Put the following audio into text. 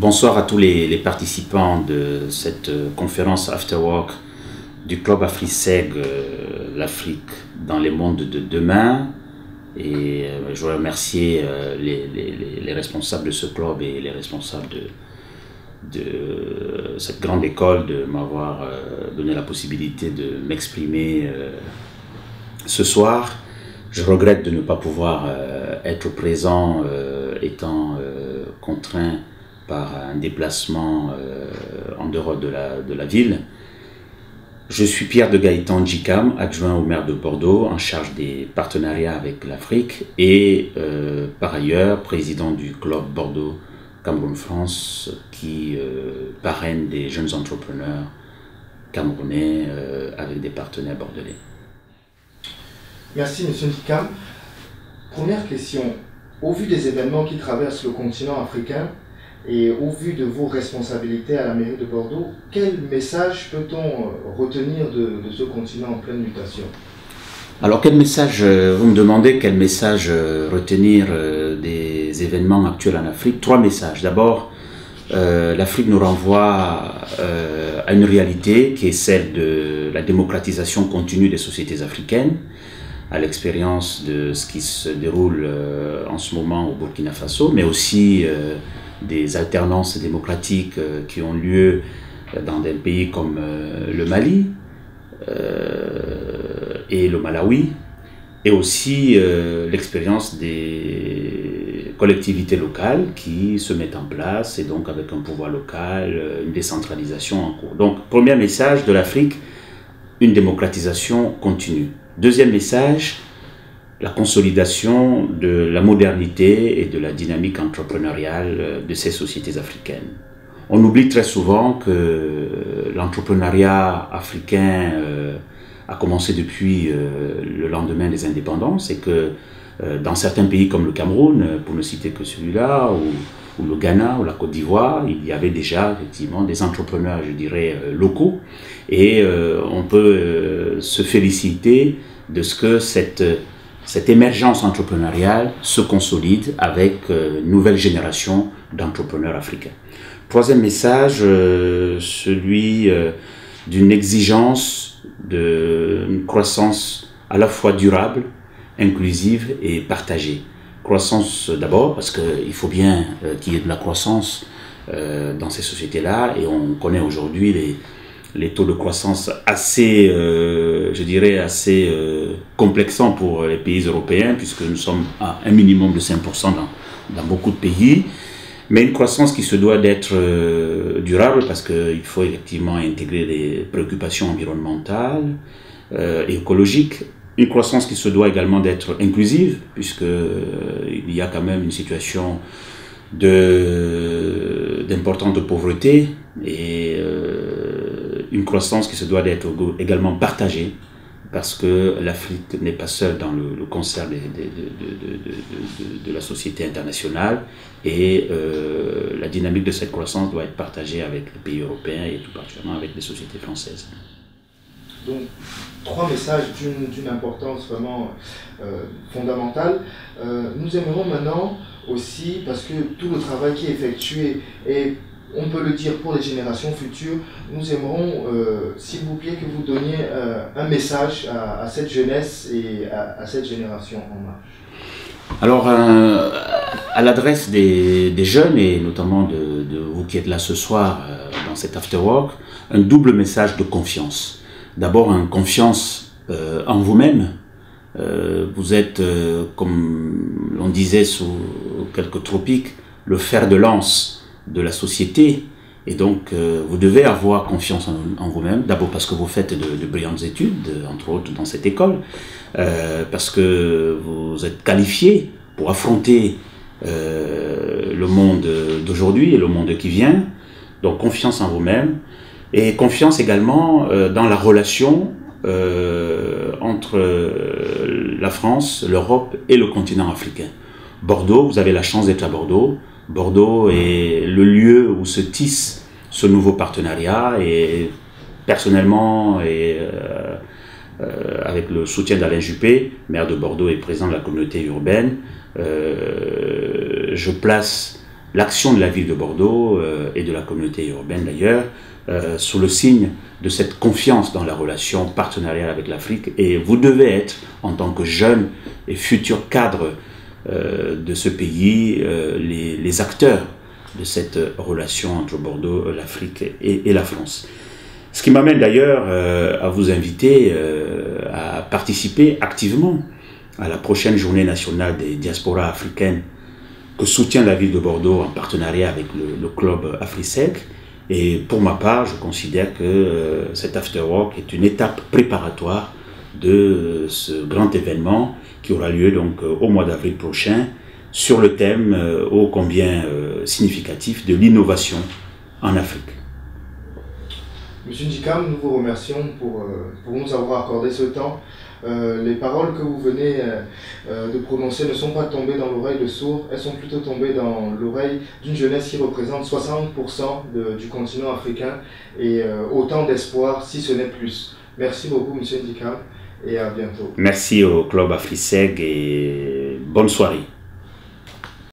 Bonsoir à tous les participants de cette conférence After Work du Club AfriSeg, l'Afrique dans les mondes de demain. Et je voudrais remercier les responsables de ce club et les responsables de cette grande école de m'avoir donné la possibilité de m'exprimer ce soir. Je regrette de ne pas pouvoir être présent étant contraint par un déplacement en dehors de la ville. Je suis Pierre de Gaëtan Djikam, adjoint au maire de Bordeaux, en charge des partenariats avec l'Afrique et par ailleurs président du club Bordeaux Cameroun France qui parraine des jeunes entrepreneurs camerounais avec des partenaires bordelais. Merci Monsieur Djikam. Première question, au vu des événements qui traversent le continent africain, et au vu de vos responsabilités à la mairie de Bordeaux, quel message peut-on retenir de ce continent en pleine mutation? Alors quel message, vous me demandez quel message retenir des événements actuels en Afrique? Trois messages. D'abord, l'Afrique nous renvoie à une réalité qui est celle de la démocratisation continue des sociétés africaines, à l'expérience de ce qui se déroule en ce moment au Burkina Faso, mais aussi des alternances démocratiques qui ont lieu dans des pays comme le Mali et le Malawi, et aussi l'expérience des collectivités locales qui se mettent en place, et donc avec un pouvoir local, une décentralisation en cours. Donc, premier message de l'Afrique, une démocratisation continue. Deuxième message, la consolidation de la modernité et de la dynamique entrepreneuriale de ces sociétés africaines. On oublie très souvent que l'entrepreneuriat africain a commencé depuis le lendemain des indépendances et que dans certains pays comme le Cameroun, pour ne citer que celui-là, ou le Ghana ou la Côte d'Ivoire, il y avait déjà effectivement des entrepreneurs, je dirais, locaux, et on peut se féliciter de ce que cette émergence entrepreneuriale se consolide avec une nouvelle génération d'entrepreneurs africains. Troisième message, celui d'une exigence d'une croissance à la fois durable, inclusive et partagée. Croissance d'abord, parce qu'il faut bien qu'il y ait de la croissance dans ces sociétés-là, et on connaît aujourd'hui les taux de croissance assez, je dirais, assez complexants pour les pays européens, puisque nous sommes à un minimum de 5% dans beaucoup de pays, mais une croissance qui se doit d'être durable, parce qu'il faut effectivement intégrer les préoccupations environnementales et écologiques. Une croissance qui se doit également d'être inclusive, puisqu'il y a quand même une situation d'importante pauvreté, et une croissance qui se doit d'être également partagée, parce que l'Afrique n'est pas seule dans le concert de la société internationale, et la dynamique de cette croissance doit être partagée avec les pays européens et tout particulièrement avec les sociétés françaises. Donc, trois messages d'une importance vraiment fondamentale. Nous aimerons maintenant aussi, parce que tout le travail qui est effectué est, on peut le dire, pour les générations futures, nous aimerons, s'il vous plaît, que vous donniez un message à cette jeunesse et à cette génération en marche. Alors, à l'adresse des jeunes, et notamment de vous qui êtes là ce soir dans cet After Work, un double message de confiance. D'abord, une confiance en vous-même. Vous êtes, comme on disait sous quelques tropiques, le fer de lance de la société, et donc vous devez avoir confiance en vous-même, d'abord parce que vous faites de brillantes études, entre autres dans cette école, parce que vous êtes qualifié pour affronter le monde d'aujourd'hui et le monde qui vient. Donc confiance en vous-même, et confiance également dans la relation entre la France, l'Europe et le continent africain. Bordeaux, vous avez la chance d'être à Bordeaux. Bordeaux est le lieu où se tisse ce nouveau partenariat, et personnellement, et avec le soutien d'Alain Juppé, maire de Bordeaux et président de la communauté urbaine, je place l'action de la ville de Bordeaux et de la communauté urbaine d'ailleurs, sous le signe de cette confiance dans la relation partenariale avec l'Afrique. Et vous devez être, en tant que jeune et futur cadre de ce pays, les acteurs de cette relation entre Bordeaux, l'Afrique et la France. Ce qui m'amène d'ailleurs à vous inviter à participer activement à la prochaine journée nationale des diasporas africaines que soutient la ville de Bordeaux en partenariat avec le club AfriSec. Et pour ma part, je considère que cet afterwork est une étape préparatoire de ce grand événement qui aura lieu donc au mois d'avril prochain sur le thème ô combien significatif de l'innovation en Afrique. Monsieur Njikam, nous vous remercions pour nous avoir accordé ce temps. Les paroles que vous venez de prononcer ne sont pas tombées dans l'oreille de sourds, elles sont plutôt tombées dans l'oreille d'une jeunesse qui représente 60% du continent africain et autant d'espoir, si ce n'est plus. Merci beaucoup, Monsieur Njikam, et à bientôt. Merci au Club AfriSeg et bonne soirée.